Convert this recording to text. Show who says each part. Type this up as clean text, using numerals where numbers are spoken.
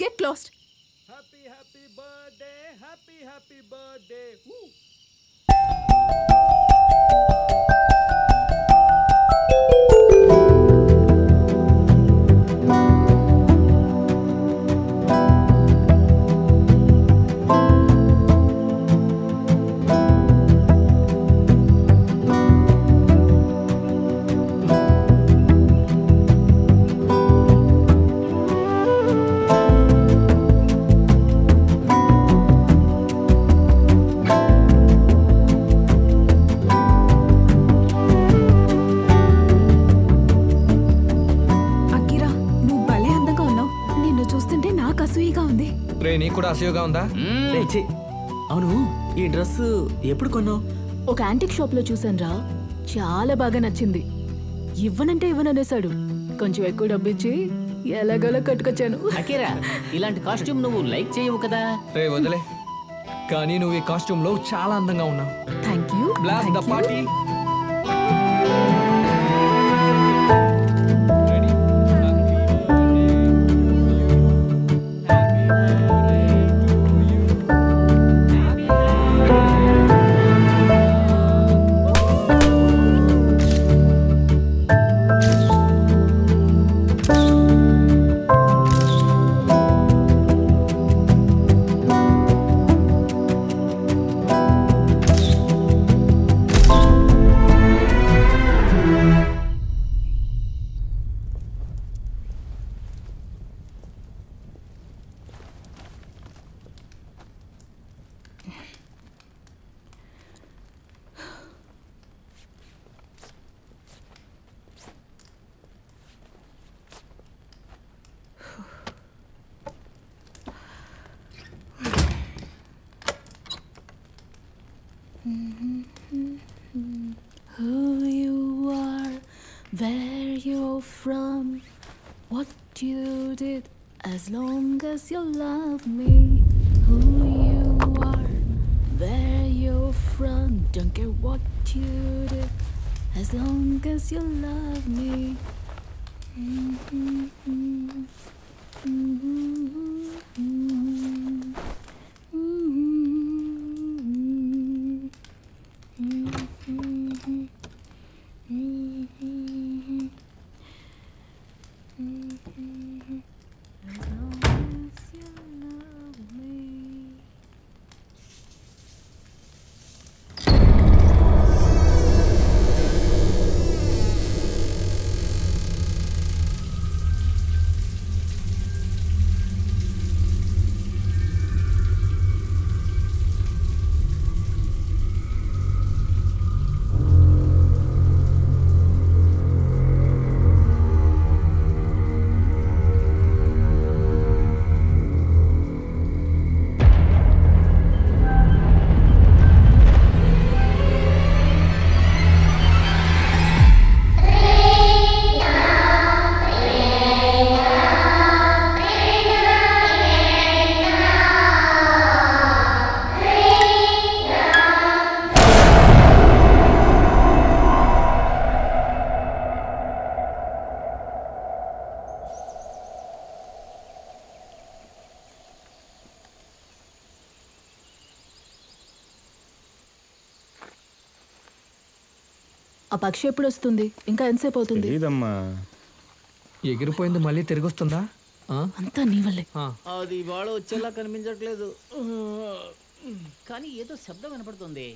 Speaker 1: Get lost.
Speaker 2: Happy birthday, happy birthday. Woo.
Speaker 3: నీకు కూడా అసూయగా ఉందా?
Speaker 4: అవును, ఈ డ్రెస్ ఎప్పుడు కొన్నావు?
Speaker 1: ఒక యాంటిక్ షాప్ లో చూసాను రా, చాలా బాగా నచ్చింది. ఇవ్వనంటే ఇవ్వననేసాడు. కొంచెం ఎక్కువ డబ్బిచ్చి ఎలాగోలా కట్టుకొచ్చాను.
Speaker 5: అకీరా, ఇలాంటి కాస్ట్యూమ్ నువ్వు లైక్ చేయవు కదా?
Speaker 3: రే వదిలే, కానీ నువ్వు ఈ కాస్ట్యూమ్ లో చాలా అందంగా ఉన్నావు.
Speaker 1: Thank you.
Speaker 3: Blast the party.
Speaker 1: Who you are, where you're from, what you did, as long as you love me. Who you are, where you're from, don't care what you did, as long as you love me. ఆ పక్షి ఎప్పుడు వస్తుంది? ఇంకా ఎంతసేపు అవుతుంది?
Speaker 3: ఎగిరిపోయింది, మళ్ళీ తిరిగి వస్తుందా?
Speaker 1: అంతా నీ వల్లే.
Speaker 5: అది ఇవాళ వచ్చేలా కనిపించట్లేదు, కానీ ఏదో శబ్దం వినపడుతుంది.